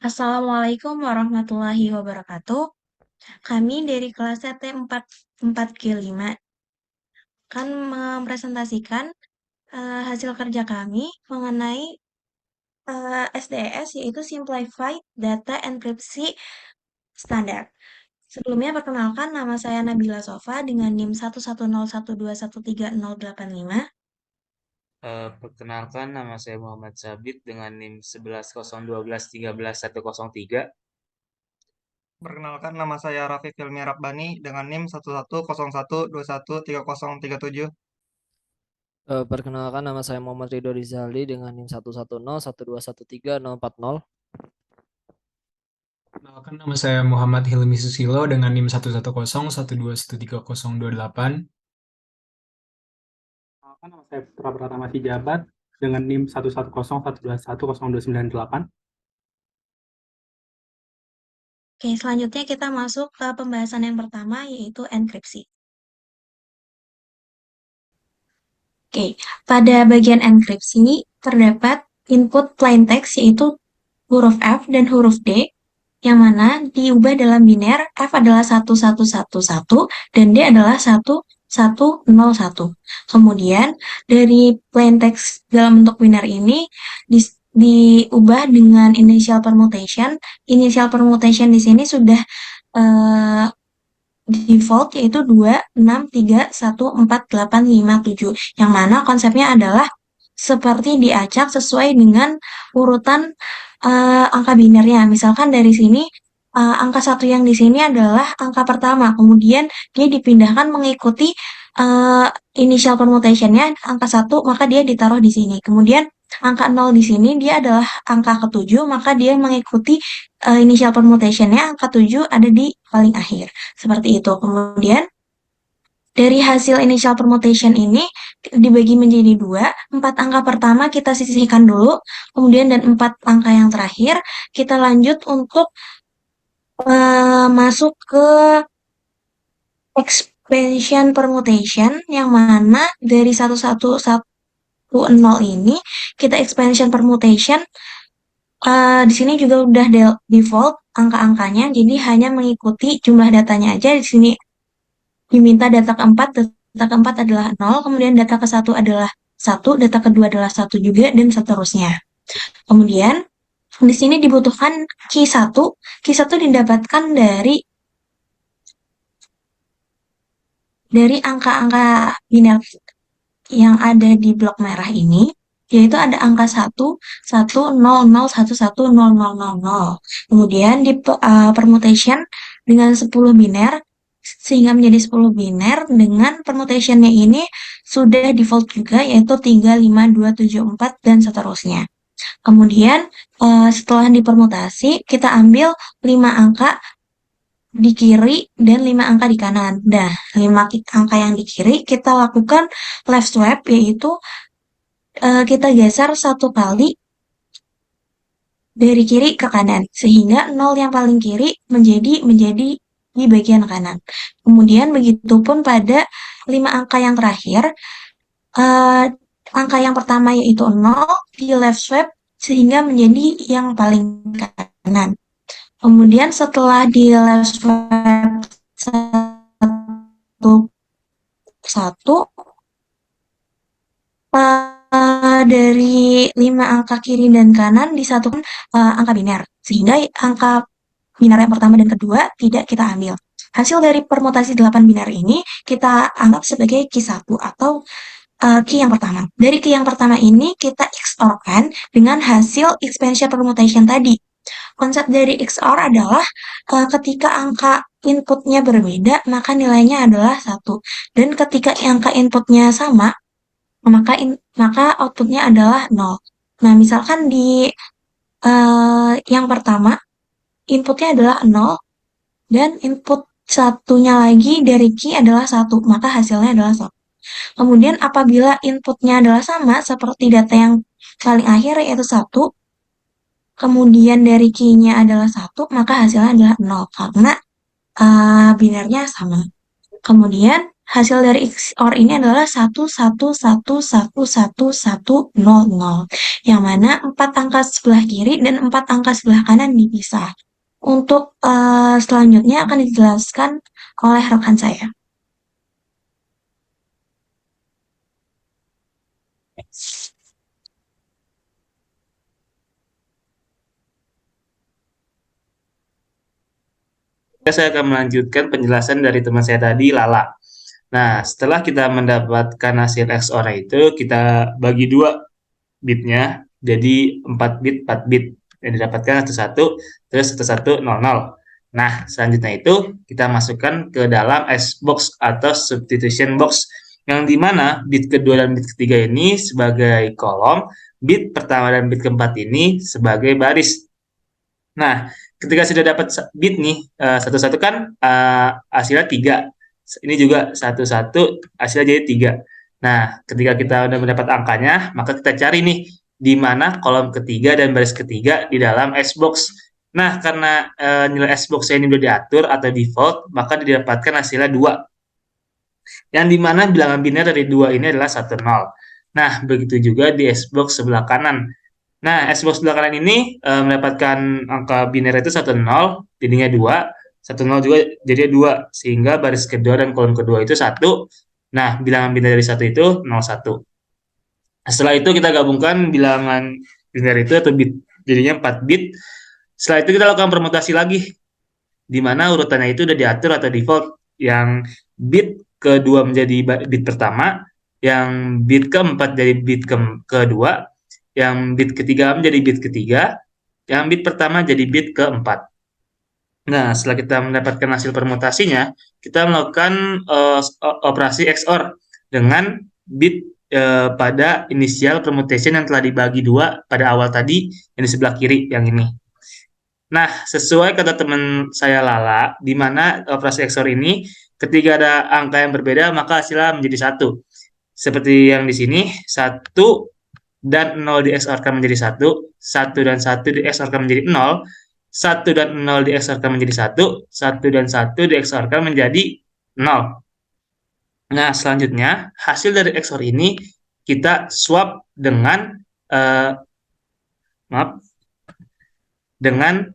Assalamualaikum warahmatullahi wabarakatuh. Kami dari kelas CT44G5 akan mempresentasikan hasil kerja kami mengenai SDS yaitu Simplified Data Encryption Standard. Sebelumnya perkenalkan nama saya Nabila Sofa dengan NIM 11012130085. Perkenalkan nama saya Muhammad Sabit dengan NIM 1101213103. Perkenalkan nama saya Rafiq Hilmi Rabbani dengan NIM 110121213037. Perkenalkan nama saya Muhammad Ridho Rizali dengan NIM 11012130040. Perkenalkan nama saya Muhammad Hilmi Susilo dengan NIM 11012130028. Perkenalkan nama saya Putra Pratama Sijabat dengan NIM 11012112098. Oke, selanjutnya kita masuk ke pembahasan yang pertama yaitu enkripsi. Oke, pada bagian enkripsi terdapat input plain text yaitu huruf F dan huruf D yang mana diubah dalam biner F adalah 1111 dan D adalah 1101. Kemudian dari plain text dalam bentuk biner ini diubah dengan initial permutation. Initial permutation di sini sudah default yaitu 2631485 yang mana konsepnya adalah seperti diacak sesuai dengan urutan angka binernya. Misalkan dari sini angka 1 yang di sini adalah angka pertama, kemudian dia dipindahkan mengikuti initial permutation-nya angka 1, maka dia ditaruh di sini. Kemudian angka 0 di sini dia adalah angka ke-7, maka dia mengikuti initial permutation-nya angka 7 ada di paling akhir. Seperti itu. Kemudian dari hasil initial permutation ini dibagi menjadi 2, 4 angka pertama kita sisihkan dulu, kemudian dan 4 angka yang terakhir kita lanjut untuk masuk ke expansion permutation yang mana dari 1110 ini kita expansion permutation di sini juga udah default angka-angkanya, jadi hanya mengikuti jumlah datanya aja. Di sini diminta data keempat adalah 0, kemudian data ke-1 adalah 1, data kedua adalah 1 juga, dan seterusnya. Kemudian di sini dibutuhkan key 1. Key 1 didapatkan dari angka-angka biner yang ada di blok merah ini, yaitu ada angka 1, 1, 0, 0, 1, 1, 0, 0, 0, 0. Kemudian di permutation dengan 10 biner, sehingga menjadi 10 biner dengan permutation-nya ini sudah default juga, yaitu 3, 5, 2, 7, 4, dan seterusnya. Kemudian setelah dipermutasi, kita ambil 5 angka di kiri dan 5 angka di kanan. Nah, 5 angka yang di kiri kita lakukan left swap, yaitu kita geser 1 kali dari kiri ke kanan, sehingga 0 yang paling kiri menjadi di bagian kanan. Kemudian begitupun pada 5 angka yang terakhir, angka yang pertama yaitu 0 di left swap sehingga menjadi yang paling kanan. Kemudian setelah di left swap 1, dari 5 angka kiri dan kanan disatukan angka biner, sehingga angka biner yang pertama dan kedua tidak kita ambil. Hasil dari permutasi 8 biner ini kita anggap sebagai key 1 atau key yang pertama. Dari key yang pertama ini kita XOR-kan dengan hasil expansion permutation tadi. Konsep dari XOR adalah ketika angka inputnya berbeda, maka nilainya adalah 1. Dan ketika angka inputnya sama, maka outputnya adalah 0. Nah, misalkan di yang pertama, inputnya adalah 0, dan input satunya lagi dari key adalah 1, maka hasilnya adalah 1. Kemudian apabila inputnya adalah sama, seperti data yang paling akhir yaitu 1, kemudian dari key-nya adalah 1, maka hasilnya adalah 0, karena binernya sama. Kemudian hasil dari XOR ini adalah 111111100, yang mana 4 angka sebelah kiri dan 4 angka sebelah kanan dipisah. Untuk selanjutnya akan dijelaskan oleh rekan saya. Saya akan melanjutkan penjelasan dari teman saya tadi, Lala. Nah, setelah kita mendapatkan hasil XOR itu, kita bagi dua bitnya, jadi 4 bit, 4 bit. Yang didapatkan satu-satu, terus satu-satu, 00. Nah, selanjutnya itu kita masukkan ke dalam S-box atau substitution box, yang dimana bit kedua dan bit ketiga ini sebagai kolom, bit pertama dan bit keempat ini sebagai baris. Nah, ketika sudah dapat bit nih, satu-satu kan hasilnya 3. Ini juga satu-satu hasilnya jadi 3. Nah, ketika kita sudah mendapat angkanya, maka kita cari nih di mana kolom ketiga dan baris ketiga di dalam S-box. Nah, karena nilai S-box ini sudah diatur atau default, maka didapatkan hasilnya 2. Yang dimana bilangan biner dari 2 ini adalah 1, 0. Nah, begitu juga di S-box sebelah kanan. Nah, S-box sebelah kanan ini mendapatkan angka biner itu 1, 0, jadinya 2. 1, 0 juga jadi 2, sehingga baris kedua dan kolom kedua itu 1. Nah, bilangan biner dari 1 itu 0, 1. Setelah itu kita gabungkan bilangan biner itu atau bit, jadinya 4 bit. Setelah itu kita lakukan permutasi lagi, di mana urutannya itu udah diatur atau default, yang bit kedua menjadi bit pertama, yang bit keempat jadi bit kedua, yang bit ketiga menjadi bit ketiga, yang bit pertama jadi bit keempat. Nah, setelah kita mendapatkan hasil permutasinya, kita melakukan operasi XOR dengan bit pada inisial permutation yang telah dibagi 2 pada awal tadi, yang di sebelah kiri, yang ini. Nah, sesuai kata teman saya Lala, di mana operasi XOR ini ketika ada angka yang berbeda maka hasilnya menjadi 1. Seperti yang di sini, 1 dan 0 di XOR-kan menjadi 1, 1 dan 1 di XOR-kan menjadi 0, 1 dan 0 di XOR-kan menjadi 1, 1 dan 1 di XOR-kan menjadi 0. Nah, selanjutnya hasil dari XOR ini kita swap dengan dengan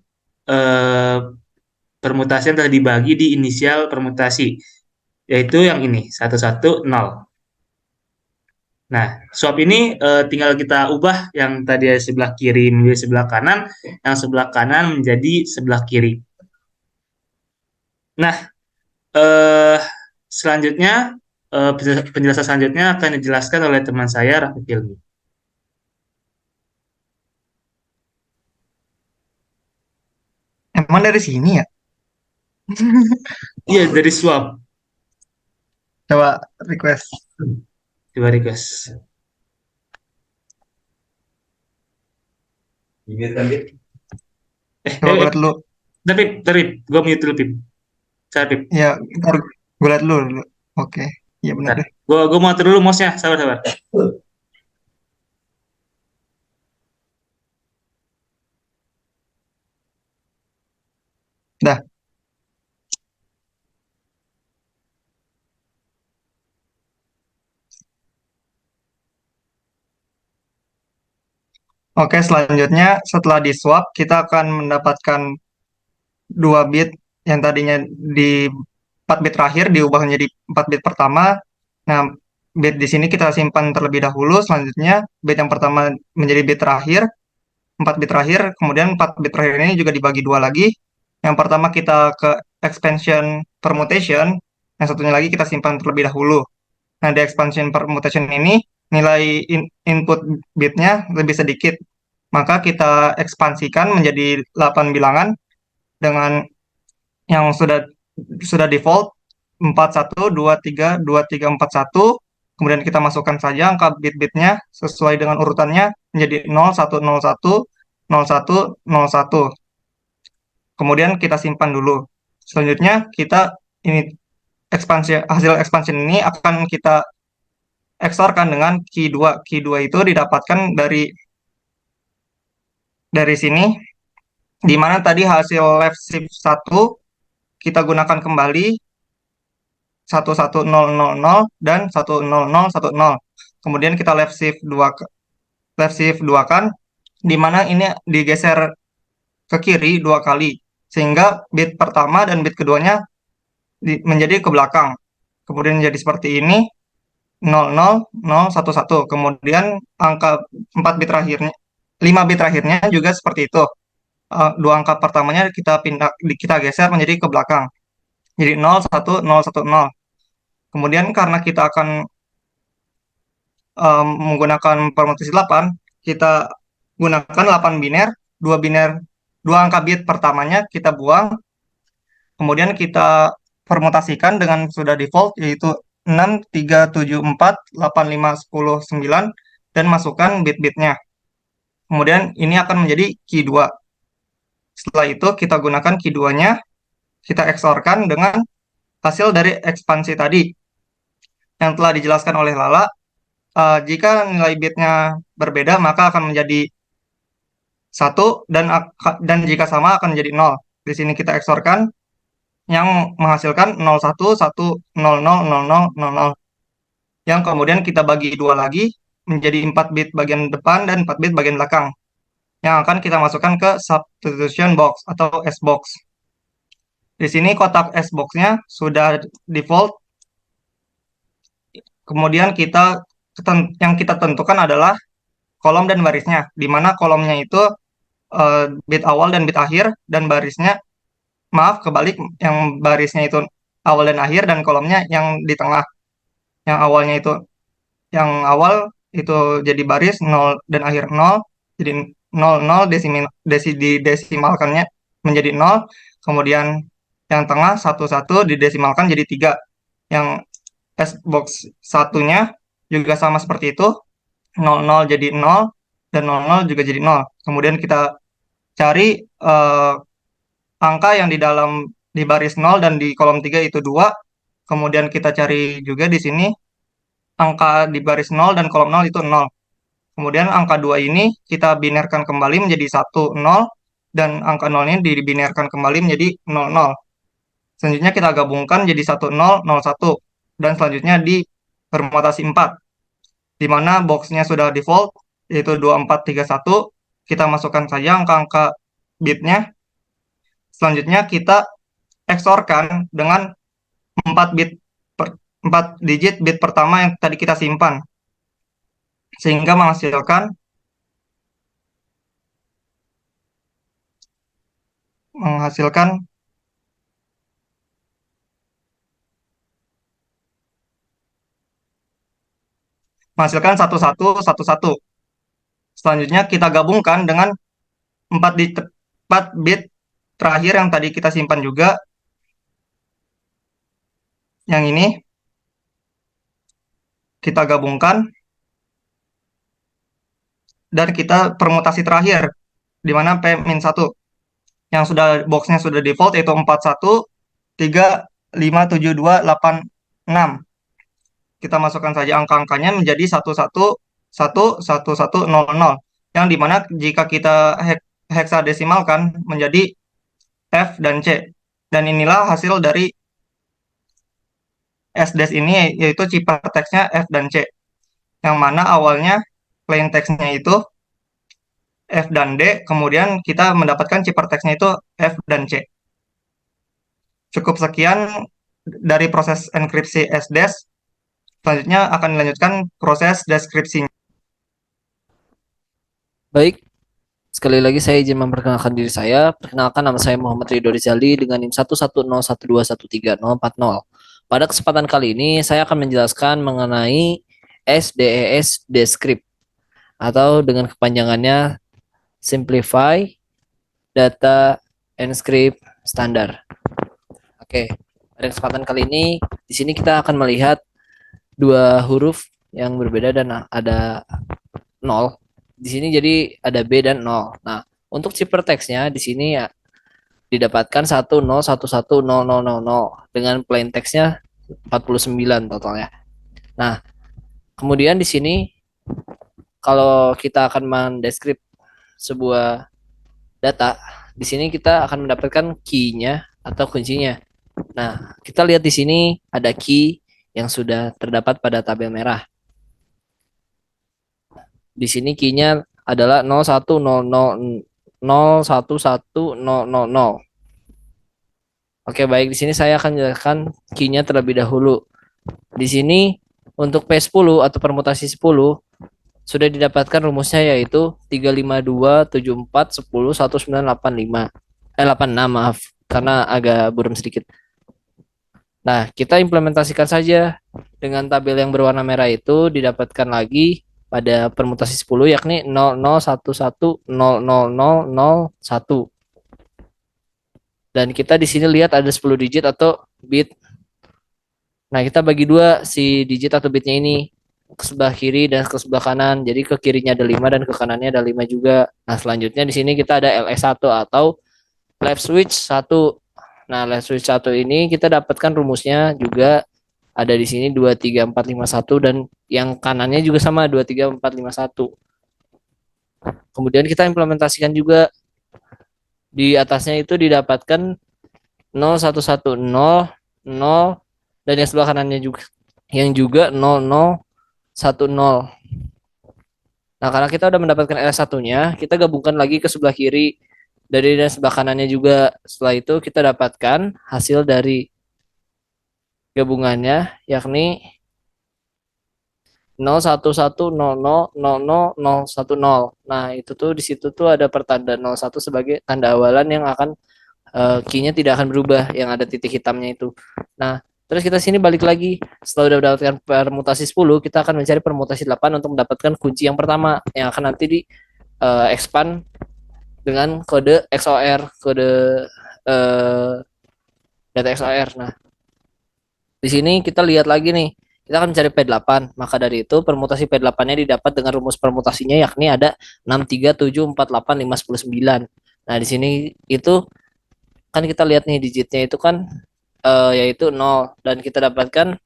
permutasi yang telah dibagi di inisial permutasi, yaitu yang ini, 110. Nah, swap ini tinggal kita ubah yang tadi sebelah kiri menjadi sebelah kanan, yang sebelah kanan menjadi sebelah kiri. Nah, selanjutnya, penjelasan selanjutnya akan dijelaskan oleh teman saya, Rafiq Hilmi. Emang dari sini ya? Iya, dari swap. Coba request. Coba request. Coba gue liat dulu. Tapi, gue mute dulu, Pip. Sabar, Pip. Ya, ntar gue liat dulu. Oke. Iya benar deh. Gue mau atur dulu mouse-nya, sabar. Dah. Oke, selanjutnya setelah di swap kita akan mendapatkan 2 bit yang tadinya di 4 bit terakhir diubah menjadi 4 bit pertama. Nah, bit di sini kita simpan terlebih dahulu. Selanjutnya bit yang pertama menjadi bit terakhir, 4 bit terakhir, kemudian 4 bit terakhir ini juga dibagi 2 lagi. Yang pertama kita ke expansion permutation, yang satunya lagi kita simpan terlebih dahulu. Nah, di expansion permutation ini nilai input bitnya lebih sedikit. Maka kita ekspansikan menjadi 8 bilangan dengan yang sudah default 41232341. Kemudian kita masukkan saja angka bit-bitnya sesuai dengan urutannya menjadi 0101 0101. Kemudian kita simpan dulu. Selanjutnya kita ini hasil expansion ini akan kita XOR-kan dengan key 2. Key 2 itu didapatkan dari sini, di mana tadi hasil left shift 1 kita gunakan kembali 11000 dan 10010. Kemudian kita left shift 2 kan, di mana ini digeser ke kiri 2 kali, sehingga bit pertama dan bit keduanya menjadi ke belakang. Kemudian jadi seperti ini, 00011. Kemudian angka 4 bit terakhirnya, 5 bit terakhirnya juga seperti itu. Dua angka pertamanya kita geser menjadi ke belakang. Jadi 01010. Kemudian karena kita akan menggunakan permutasi 8, kita gunakan 8 biner, 2 angka bit pertamanya kita buang, kemudian kita permutasikan dengan sudah default, yaitu 6, 3, 7, 4, 8, 5, 10, 9, dan masukkan bit-bitnya. Kemudian ini akan menjadi key 2. Setelah itu kita gunakan key 2-nya, kita XOR-kan dengan hasil dari ekspansi tadi yang telah dijelaskan oleh Lala. Jika nilai bitnya berbeda, maka akan menjadi 1, dan jika sama akan menjadi 0. Di sini kita XOR-kan yang menghasilkan 01100000, yang kemudian kita bagi 2 lagi menjadi 4 bit bagian depan dan 4 bit bagian belakang, yang akan kita masukkan ke substitution box atau S-box. Di sini kotak S-box-nya sudah default. Kemudian yang kita tentukan adalah kolom dan barisnya, di mana kolomnya itu bit awal dan bit akhir, dan barisnya, maaf, kebalik, yang barisnya itu awal dan akhir, dan kolomnya yang di tengah. Yang awal itu jadi baris 0 dan akhir 0, jadi 00 didesimalkannya menjadi 0, kemudian yang tengah 11 didesimalkan jadi 3. Yang S-box satunya juga sama seperti itu, 00 jadi 0, dan 00 juga jadi 0. Kemudian kita cari angka yang di baris 0 dan di kolom 3 itu 2. Kemudian kita cari juga di sini angka di baris 0 dan kolom 0 itu 0. Kemudian angka 2 ini kita binerkan kembali menjadi 1, 0, dan angka 0 ini dibinarkan kembali menjadi 0, 0. Selanjutnya kita gabungkan jadi 1, 0, 0, 1. Dan selanjutnya di permutasi 4, di mana boxnya sudah default, yaitu 2431. Kita masukkan saja angka-angka bitnya. Selanjutnya kita XOR-kan dengan 4 digit bit pertama yang tadi kita simpan, sehingga menghasilkan menghasilkan 1111. Selanjutnya kita gabungkan dengan 4 bit terakhir yang tadi kita simpan juga, yang ini kita gabungkan, dan kita permutasi terakhir, di mana P-1, yang boxnya sudah default, yaitu 41357286. Kita masukkan saja angka-angkanya menjadi 1111100, yang dimana jika kita heksadesimalkan menjadi F dan C. Dan inilah hasil dari SDS ini, yaitu ciphertextnya F dan C, yang mana awalnya plain text-nya itu F dan D, kemudian kita mendapatkan ciphertextnya itu F dan C. Cukup sekian dari proses enkripsi SDS. Selanjutnya akan dilanjutkan proses deskripsinya. Baik, sekali lagi saya izin memperkenalkan diri saya. Perkenalkan, nama saya Muhammad Ridho Rizali dengan NIM 110121340. Pada kesempatan kali ini saya akan menjelaskan mengenai SDES Descript, atau dengan kepanjangannya Simplify Data Encrypt Standard. Oke, pada kesempatan kali ini di sini kita akan melihat 2 huruf yang berbeda dan ada 0. Di sini jadi ada B dan 0. Nah, untuk ciphertextnya di sini ya didapatkan 10110000 dengan plain textnya 49 totalnya. Nah, kemudian di sini kalau kita akan mendeskrip sebuah data, di sini kita akan mendapatkan key-nya atau kuncinya. Nah, kita lihat di sini ada key yang sudah terdapat pada tabel merah. Di sini key-nya adalah 0100011000. Oke, baik. Di sini saya akan jelaskan key-nya terlebih dahulu. Di sini untuk P10 atau permutasi 10 sudah didapatkan rumusnya yaitu 35274101985. 86, maaf, karena agak buram sedikit. Nah, kita implementasikan saja dengan tabel yang berwarna merah itu didapatkan lagi pada permutasi 10 yakni 0011000001. Dan kita di sini lihat ada 10 digit atau bit. Nah, kita bagi dua si digit atau bitnya ini ke sebelah kiri dan ke sebelah kanan. Jadi ke kirinya ada 5 dan ke kanannya ada 5 juga. Nah, selanjutnya di sini kita ada LS1 atau left switch 1. Nah, left switch 1 ini kita dapatkan rumusnya juga ada di sini 23451 dan yang kanannya juga sama 23451. Kemudian kita implementasikan juga di atasnya itu didapatkan 0110 0 dan yang sebelah kanannya juga yang juga 0010. Nah, karena kita udah mendapatkan LS1-nya, kita gabungkan lagi ke sebelah kiri dari dan sebelah kanannya juga. Setelah itu kita dapatkan hasil dari gabungannya yakni 0110000010. Nah, itu tuh di situ tuh ada pertanda 01 sebagai tanda awalan yang akan key-nya tidak akan berubah, yang ada titik hitamnya itu. Nah, terus kita sini balik lagi. Setelah udah mendapatkan permutasi 10, kita akan mencari permutasi 8 untuk mendapatkan kunci yang pertama yang akan nanti di expand dengan kode XOR, kode data XOR. Nah, di sini kita lihat lagi nih. Kita akan mencari P8. Maka dari itu permutasi P8-nya didapat dengan rumus permutasinya yakni ada 637485109. Nah, di sini itu kan kita lihat nih digitnya itu kan yaitu 0 dan kita dapatkan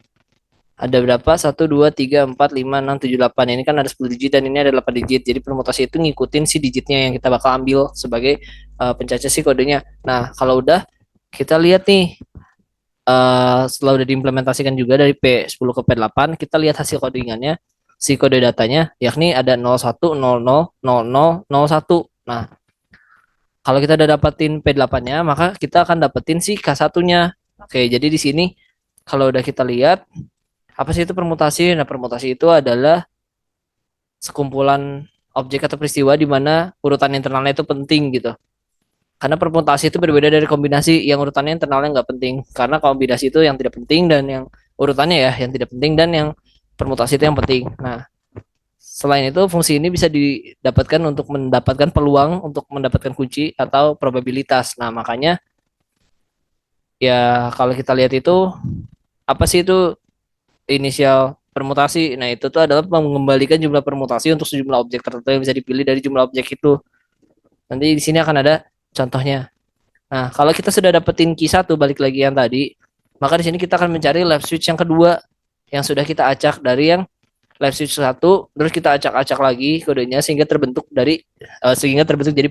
ada berapa? 1 2 3 4 5 6 7 8. Ini kan ada 10 digit dan ini ada 8 digit. Jadi permutasi itu ngikutin si digitnya yang kita bakal ambil sebagai pencacah si kodenya. Nah, kalau udah kita lihat nih setelah udah diimplementasikan juga dari P10 ke P8, kita lihat hasil codingannya, si kode datanya, yakni ada 01000001. Nah, kalau kita udah dapetin P8-nya, maka kita akan dapetin si K1-nya. Oke, jadi di sini kalau udah kita lihat, apa sih itu permutasi? Nah, permutasi itu adalah sekumpulan objek atau peristiwa di mana urutan internalnya itu penting gitu. Karena permutasi itu berbeda dari kombinasi yang urutannya internalnya nggak penting. Karena kombinasi itu yang tidak penting dan yang urutannya ya yang tidak penting dan yang permutasi itu yang penting. Nah, selain itu fungsi ini bisa didapatkan untuk mendapatkan peluang untuk mendapatkan kunci atau probabilitas. Nah, makanya ya kalau kita lihat itu apa sih itu inisial permutasi? Nah, itu tuh adalah mengembalikan jumlah permutasi untuk sejumlah objek tertentu yang bisa dipilih dari jumlah objek itu. Nanti di sini akan ada contohnya. Nah, kalau kita sudah dapetin key 1 balik lagi yang tadi, maka di sini kita akan mencari left switch yang kedua yang sudah kita acak dari yang left switch 1, terus kita acak-acak lagi kodenya sehingga terbentuk jadi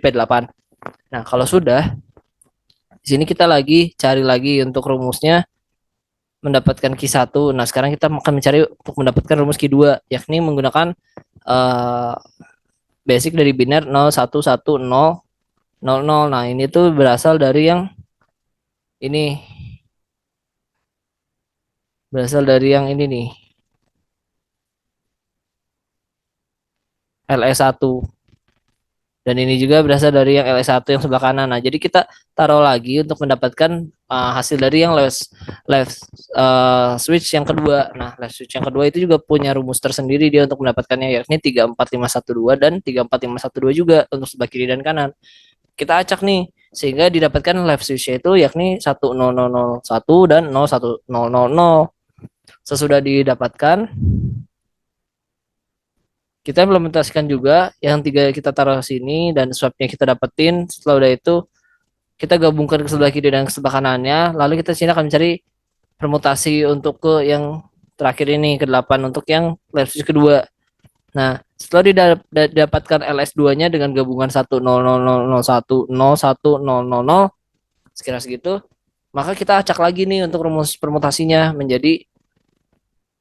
P8. Nah, kalau sudah di sini kita lagi cari lagi untuk rumusnya mendapatkan key 1. Nah, sekarang kita akan mencari untuk mendapatkan rumus key 2 yakni menggunakan basic dari biner 011000. Nah, ini tuh berasal dari yang ini. Berasal dari yang ini nih. LS1. Dan ini juga berasal dari yang LS1 yang sebelah kanan. Nah, jadi kita taruh lagi untuk mendapatkan hasil dari yang left switch yang kedua. Nah, left switch yang kedua itu juga punya rumus tersendiri dia untuk mendapatkannya yakni 34512 dan 34512 juga untuk sebelah kiri dan kanan. Kita acak nih sehingga didapatkan left switch itu yakni 1001 dan 01000. Sesudah didapatkan kita implementasikan juga yang 3 kita taruh sini dan swapnya kita dapetin. Setelah udah itu kita gabungkan ke sebelah kiri dan ke sebelah kanannya, lalu kita sini akan mencari permutasi untuk ke yang terakhir ini ke 8 untuk yang left switch kedua. Nah, setelah didapatkan LS2-nya dengan gabungan 100001 01000 sekira segitu, Maka kita acak lagi nih untuk rumus permutasinya menjadi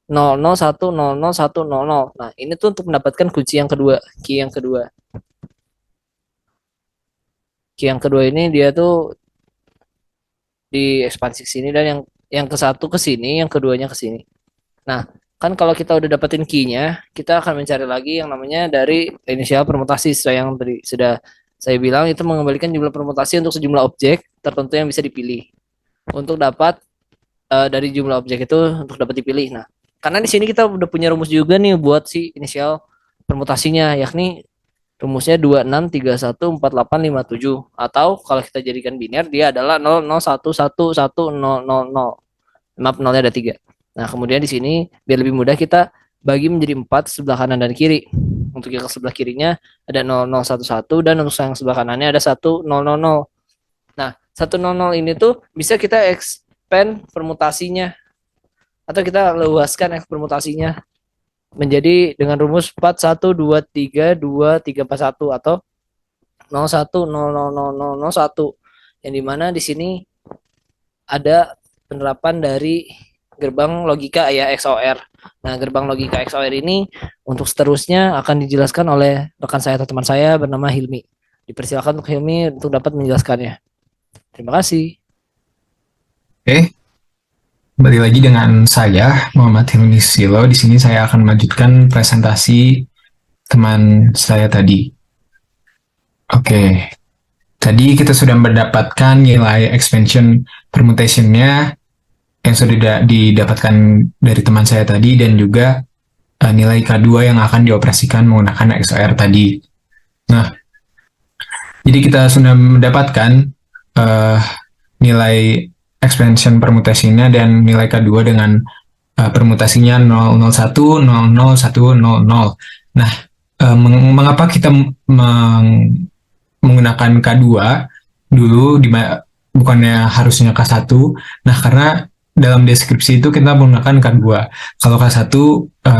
001 001 00. Nah, ini tuh untuk mendapatkan kunci yang kedua, key yang kedua. Key yang kedua ini dia tuh di ekspansi ke sini dan yang ke satu ke sini, yang keduanya ke sini. Nah, kan kalau kita udah dapetin key-nya, kita akan mencari lagi yang namanya dari inisial permutasi sesuai yang tadi sudah saya bilang itu mengembalikan jumlah permutasi untuk sejumlah objek tertentu yang bisa dipilih. Untuk dapat dari jumlah objek itu untuk dapat dipilih. Nah, karena di sini kita udah punya rumus juga nih buat si inisial permutasinya, yakni rumusnya 26314857 atau kalau kita jadikan biner dia adalah 00111000. Maaf, nolnya ada 3. Nah, kemudian di sini biar lebih mudah kita bagi menjadi 4 sebelah kanan dan kiri. Untuk yang sebelah kirinya ada 0011 dan untuk yang sebelah kanannya ada 1000. Nah, 100 ini tuh bisa kita expand permutasinya atau kita luaskan permutasinya menjadi dengan rumus 41232341 atau 010001 yang dimana di sini ada penerapan dari gerbang logika ya XOR. Nah, gerbang logika XOR ini untuk seterusnya akan dijelaskan oleh rekan saya atau teman saya bernama Hilmi. Dipersilakan untuk Hilmi untuk dapat menjelaskannya. Terima kasih. Oke, kembali lagi dengan saya Muhammad Hilmi Susilo. Di sini saya akan melanjutkan presentasi teman saya tadi. Oke, tadi kita sudah mendapatkan nilai expansion permutation-nya yang sudah didapatkan dari teman saya tadi dan juga nilai K2 yang akan dioperasikan menggunakan XOR tadi. Nah, jadi kita sudah mendapatkan nilai expansion permutasinya dan nilai K2 dengan permutasinya 001 00100. Nah, mengapa kita menggunakan K2 dulu bukannya harusnya K1? Nah, karena dalam deskripsi itu kita menggunakan K2. Kalau K1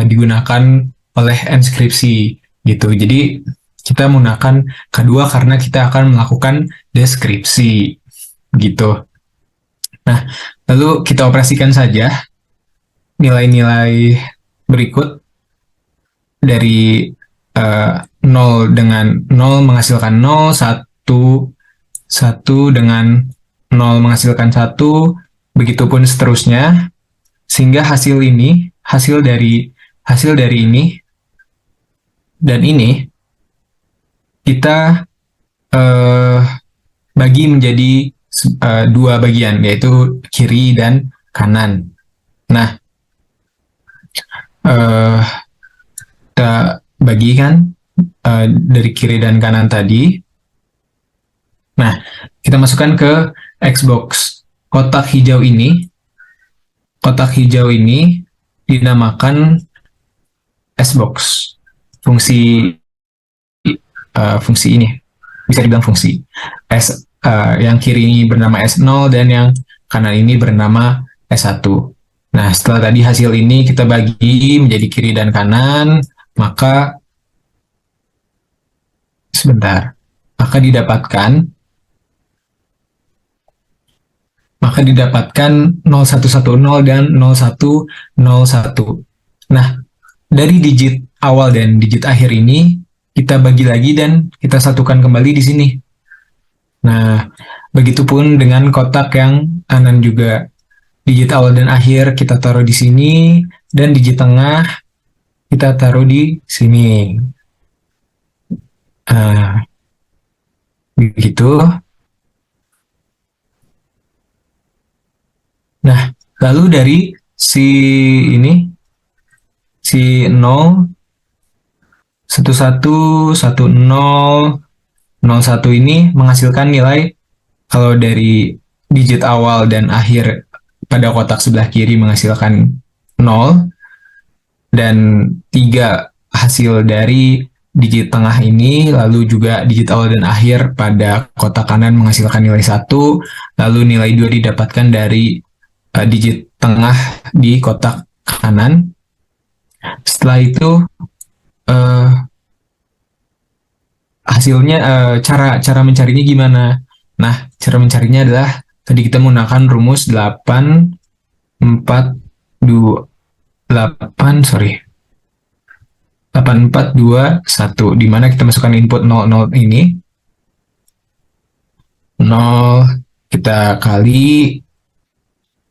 digunakan oleh enskripsi gitu. Jadi kita menggunakan K2 karena kita akan melakukan deskripsi gitu. Nah, lalu kita operasikan saja nilai-nilai berikut dari 0 dengan 0 menghasilkan 0, 1, 1 dengan 0 menghasilkan 1, begitupun seterusnya, sehingga hasil dari ini dan ini kita bagi menjadi dua bagian, yaitu kiri dan kanan. Nah, kita bagikan dari kiri dan kanan tadi. Nah, kita masukkan ke Xbox. Kotak hijau ini dinamakan Sbox. Fungsi ini bisa dibilang fungsi. Yang kiri ini bernama S0 dan yang kanan ini bernama S1. Nah, setelah tadi hasil ini kita bagi menjadi kiri dan kanan, maka didapatkan 0110 dan 0101. Nah, dari digit awal dan digit akhir ini kita bagi lagi dan kita satukan kembali di sini. Nah, begitupun dengan kotak yang kanan juga. Digit awal dan akhir kita taruh di sini dan digit tengah kita taruh di sini. Begitu. Nah, lalu dari si 0, 11, 10, 01 ini menghasilkan nilai, kalau dari digit awal dan akhir pada kotak sebelah kiri menghasilkan 0, dan 3 hasil dari digit tengah ini, lalu juga digit awal dan akhir pada kotak kanan menghasilkan nilai 1, lalu nilai 2 didapatkan dari digit tengah di kotak kanan. Setelah itu hasilnya cara mencarinya gimana? Nah, cara mencarinya adalah tadi kita menggunakan rumus 8, 4, 2, 8, 8, 4, 2, 1, di mana kita masukkan input 0, 0 ini. 0, kita kali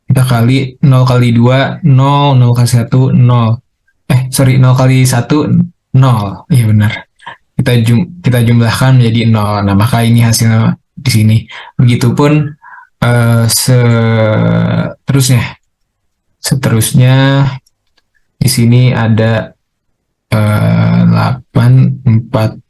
0 kali 2, 0, 0 kali 1, 0. 0 kali 1, 0. Iya benar. Kita jumlahkan menjadi 0. Nah, maka ini hasilnya di sini. Begitupun seterusnya di sini ada 8, 4,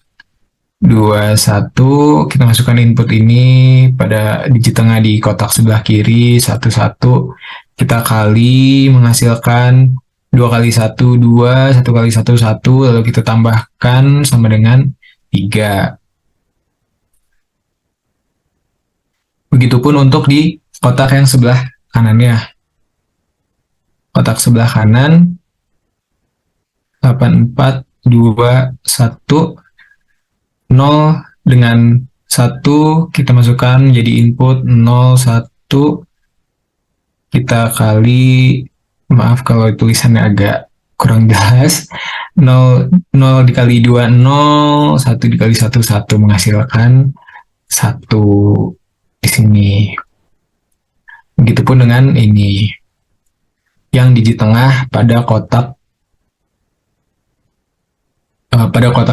2, 1. Kita masukkan input ini pada digit tengah di kotak sebelah kiri, 1, 1. Kita kali menghasilkan 2 kali 1, 2, 1 kali 1, 1, lalu kita tambahkan sama dengan 3. Begitupun untuk di kotak yang sebelah kanannya. Kotak sebelah kanan, 8, 4, 2, 1, 0 dengan 1 kita masukkan menjadi input 0, 1. Kita kali, maaf kalau tulisannya agak kurang jelas, 0 dikali 2, 0, 1 dikali 1, 1, menghasilkan 1 di sini. Begitupun dengan ini, yang digit tengah pada kotak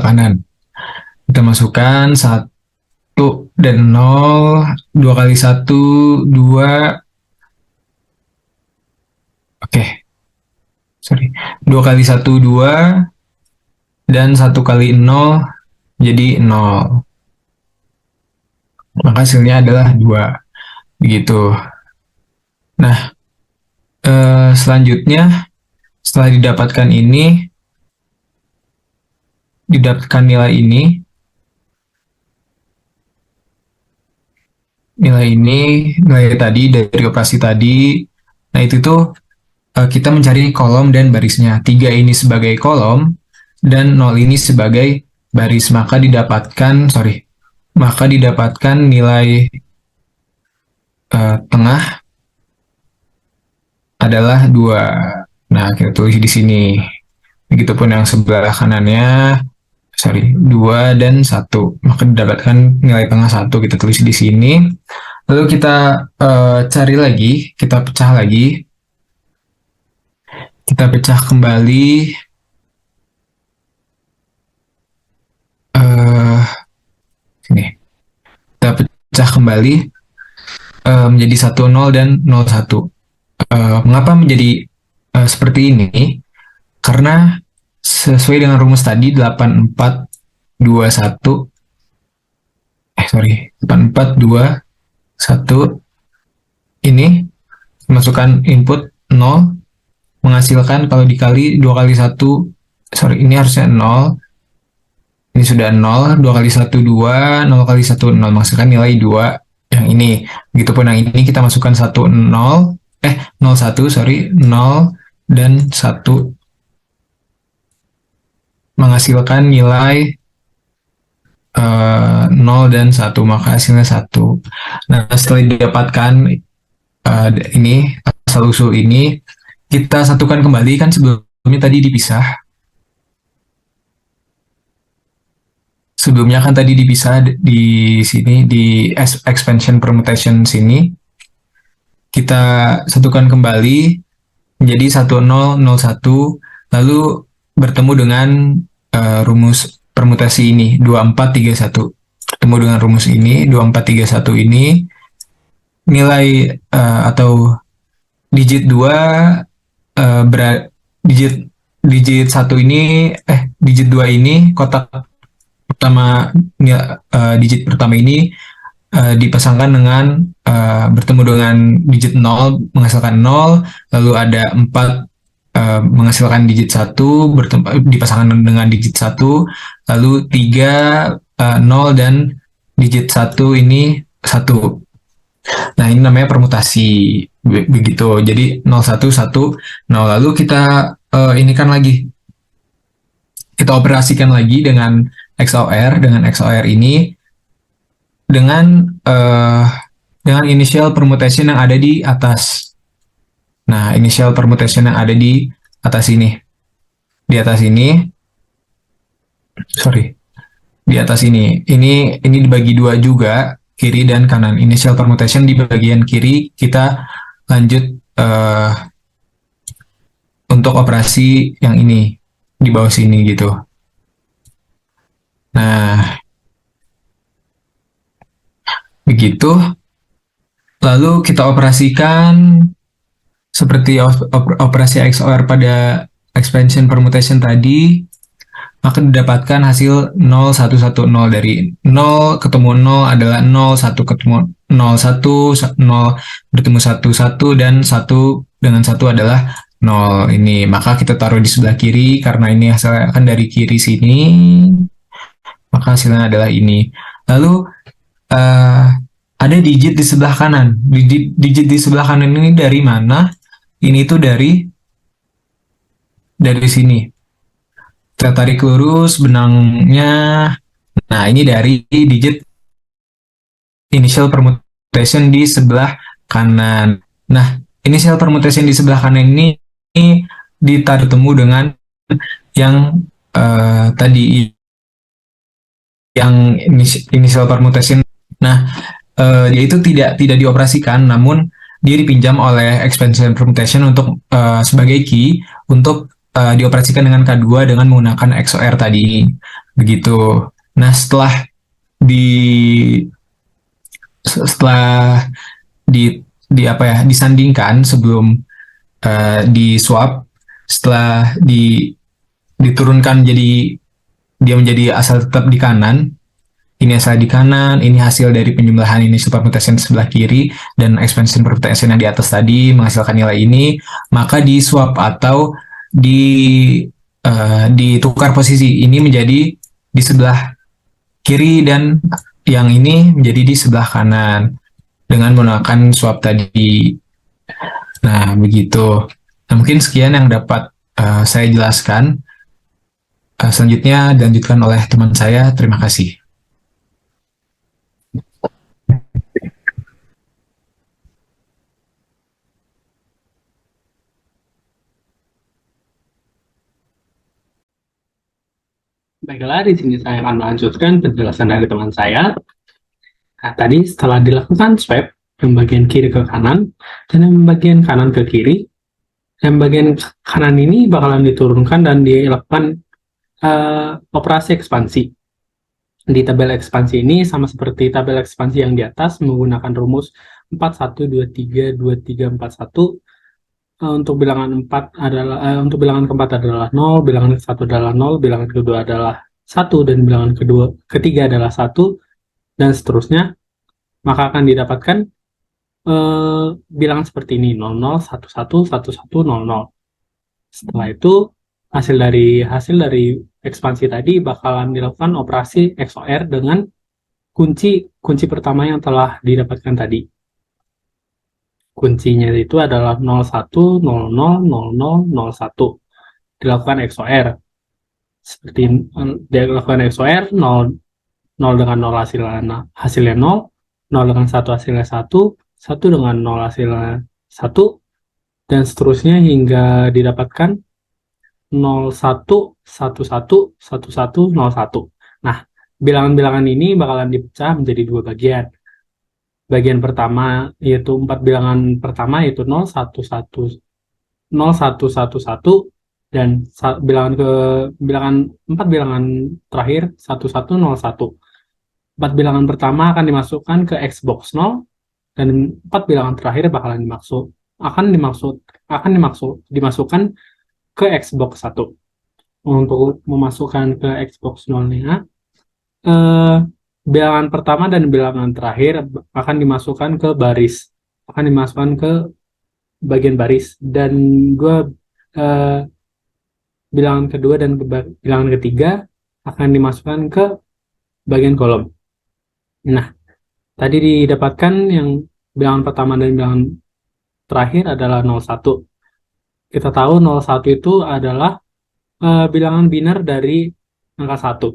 kanan. Kita masukkan 1 dan 0, 2 kali 1, 2, 2 kali 1, 2, dan 1 kali 0 jadi 0. Maka hasilnya adalah 2. Begitu. Nah, selanjutnya setelah didapatkan nilai ini, nilai tadi dari operasi tadi. Nah, itu tuh kita mencari kolom dan barisnya. 3 ini sebagai kolom dan 0 ini sebagai baris, maka didapatkan nilai tengah adalah 2. Nah, kita tulis di sini. Begitupun yang sebelah kanannya, 2 dan 1. Maka didapatkan nilai tengah 1, kita tulis di sini. Lalu kita cari lagi, kita pecah lagi. Kita pecah kembali. Sini. Kita pecah kembali menjadi 1, 0 dan 0, 1. Mengapa menjadi seperti ini? Karena sesuai dengan rumus tadi 8, 4, 2, 1. 8, 4, 2, 1. Ini masukkan input 0, menghasilkan kalau dikali 2 kali 1, ini harusnya 0. Ini sudah 0, 2 kali 1, 2, 0 kali 1, 0, menghasilkan nilai 2 yang ini. Begitupun yang ini kita masukkan 1, 0, 0 dan 1, menghasilkan nilai 0 dan 1, maka hasilnya 1. Nah, setelah didapatkan ini, asal-usul ini, kita satukan kembali, kan sebelumnya tadi dipisah. Sebelumnya kan tadi dipisah di sini, di expansion permutation sini. Kita satukan kembali menjadi 1, 0, 0, 1, lalu bertemu dengan rumus permutasi ini, 2, 4, 3, 1. Bertemu dengan rumus ini, 2, 4, 3, 1 ini, nilai atau digit 2, digit 1 ini, digit 2 ini, kotak pertama, digit pertama ini dipasangkan dengan bertemu dengan digit 0, menghasilkan 0, lalu ada 4 menghasilkan digit 1, dipasangkan dengan digit 1, lalu 3, 0, dan digit 1 ini 1. Nah, ini namanya permutasi. Begitu. Jadi 0, 1, 1, 0. Lalu kita inikan lagi. Kita operasikan lagi dengan XOR. Dengan XOR ini, dengan dengan initial permutation yang ada di atas. Nah, initial permutation yang ada di atas ini. Di atas ini, sorry, di atas ini. Ini dibagi dua juga, kiri dan kanan. Initial permutation di bagian kiri, kita lanjut untuk operasi yang ini, di bawah sini gitu. Nah, begitu. Lalu kita operasikan seperti operasi XOR pada expansion permutation tadi, maka didapatkan hasil 0, 1, 1, 0. Dari 0 ketemu 0 adalah 0, 1 ketemu 0, 1, 0 bertemu 1, 1, dan 1 dengan 1 adalah 0 ini. Maka kita taruh di sebelah kiri, karena ini hasilnya akan dari kiri sini, maka hasilnya adalah ini. Lalu, ada digit di sebelah kanan. Digit di sebelah kanan ini dari mana? Ini tuh dari sini. Kita tarik lurus benangnya. Nah, ini dari digit initial permutation di sebelah kanan. Nah, initial permutation di sebelah kanan ini ditaruh temu dengan yang tadi, yang initial permutation. Nah, dia itu tidak dioperasikan, namun dia dipinjam oleh expansion permutation untuk sebagai key untuk dioperasikan dengan K2 dengan menggunakan XOR tadi. Begitu. Nah, setelah disandingkan sebelum di swap, setelah diturunkan jadi dia menjadi asal tetap di kanan. Ini asal di kanan, ini hasil dari penjumlahan initial permutation sebelah kiri dan expansion permutation yang di atas tadi menghasilkan nilai ini, maka di swap atau ditukar posisi, ini menjadi di sebelah kiri dan yang ini menjadi di sebelah kanan dengan menggunakan swap tadi. Nah, begitu. Nah, mungkin sekian yang dapat saya jelaskan. Selanjutnya dilanjutkan oleh teman saya. Terima kasih. Baiklah, di sini saya akan melanjutkan penjelasan dari teman saya. Nah, tadi setelah dilakukan swap, yang bagian kiri ke kanan, dan yang bagian kanan ke kiri, yang bagian kanan ini bakalan diturunkan dan dilakukan operasi ekspansi. Di tabel ekspansi ini sama seperti tabel ekspansi yang di atas, menggunakan rumus 4123 2341. Untuk bilangan 4 adalah untuk bilangan keempat adalah 0, bilangan ke-1 adalah 0, bilangan kedua adalah 1, dan bilangan ketiga adalah 1, dan seterusnya. Maka akan didapatkan bilangan seperti ini, 00, 11, 11, 00. Setelah itu hasil dari ekspansi tadi bakalan dilakukan operasi XOR dengan kunci pertama yang telah didapatkan tadi. Kuncinya itu adalah 01, 00, 00, 01. Dilakukan XOR. Seperti dilakukan XOR, 0 dengan 0 hasilnya 0, 0 dengan 1 hasilnya 1, 1 dengan 0 hasilnya 1, dan seterusnya hingga didapatkan 01, 11, 11, 01. Nah, bilangan-bilangan ini bakalan dipecah menjadi dua bagian. Bagian pertama yaitu 4 bilangan pertama yaitu 0, 1, 1, 0, 1, 1, 1, dan bilangan 4 bilangan terakhir 1, 1, 0, 1. 4 bilangan pertama akan dimasukkan ke Xbox 0, dan 4 bilangan terakhir bakalan dimasukkan ke Xbox 1. Untuk memasukkan ke Xbox 0-nya, bilangan pertama dan bilangan terakhir akan dimasukkan ke bagian baris, dan bilangan kedua dan bilangan ketiga akan dimasukkan ke bagian kolom. Nah, tadi didapatkan yang bilangan pertama dan bilangan terakhir adalah 01. Kita tahu 01 itu adalah bilangan biner dari angka 1.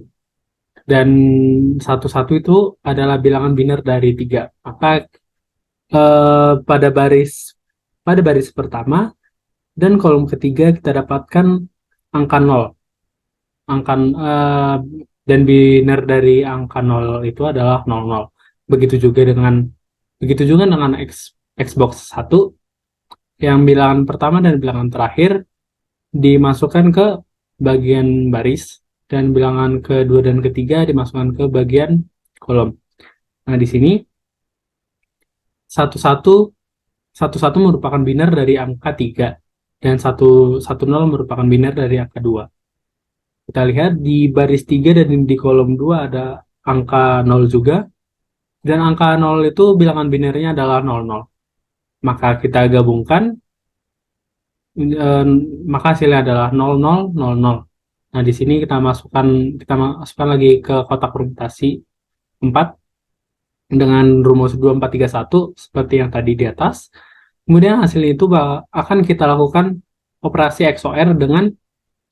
Dan 11 itu adalah bilangan biner dari 3. Maka pada baris pertama dan kolom ketiga kita dapatkan angka 0. Dan biner dari angka 0 itu adalah 00. Begitu juga dengan Xbox 1 yang bilangan pertama dan bilangan terakhir dimasukkan ke bagian baris dan bilangan kedua dan ketiga dimasukkan ke bagian kolom. Nah, di sini satu merupakan biner dari angka 3 dan 110 merupakan biner dari angka 2. Kita lihat di baris 3 dan di kolom 2 ada angka 0 juga, dan angka 0 itu bilangan binernya adalah 00. Maka kita gabungkan, maka hasilnya adalah 0000. Nah, di sini kita masukkan lagi ke kotak permutasi 4 dengan rumus 2431 seperti yang tadi di atas. Kemudian hasil itu akan kita lakukan operasi XOR dengan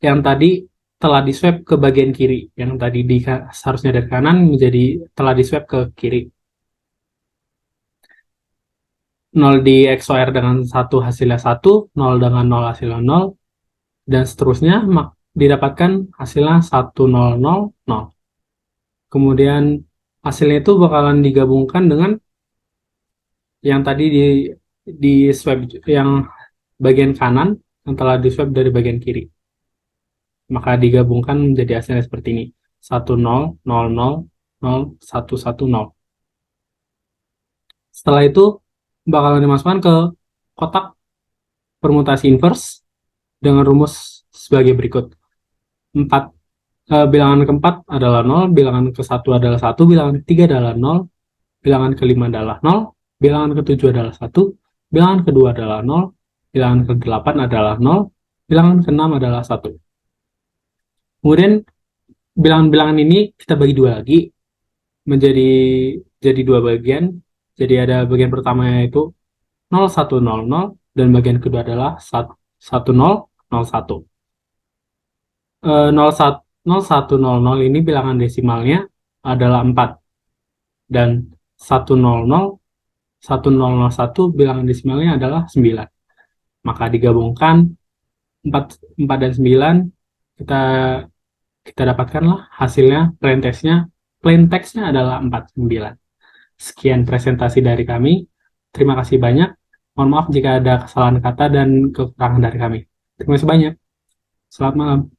yang tadi telah di swap ke bagian kiri, yang tadi seharusnya dari kanan menjadi telah di swap ke kiri. 0 di XOR dengan 1 hasilnya 1, 0 dengan 0 hasilnya 0, dan seterusnya didapatkan hasilnya 1000. Kemudian hasilnya itu bakalan digabungkan dengan yang tadi di swap yang bagian kanan yang telah di swap dari bagian kiri. Maka digabungkan menjadi hasilnya seperti ini. 10000110. Setelah itu bakalan dimasukkan ke kotak permutasi inverse dengan rumus sebagai berikut. Bilangan keempat adalah 0, bilangan ke-1 adalah 1, bilangan ketiga adalah 0, bilangan kelima adalah 0, bilangan ke-7 adalah 1, bilangan kedua adalah 0, bilangan ke-8 adalah 0, bilangan ke-6 adalah 1. Kemudian bilangan-bilangan ini kita bagi dua lagi menjadi dua bagian. Jadi ada bagian pertama yaitu 0100 dan bagian kedua adalah 1001. 0100 ini bilangan desimalnya adalah 4 dan 1001 bilangan desimalnya adalah 9. Maka digabungkan 4 dan 9 kita dapatkanlah hasilnya plain text-nya adalah 49. Sekian presentasi dari kami. Terima kasih banyak. Mohon maaf jika ada kesalahan kata dan kekurangan dari kami. Terima kasih banyak. Selamat malam.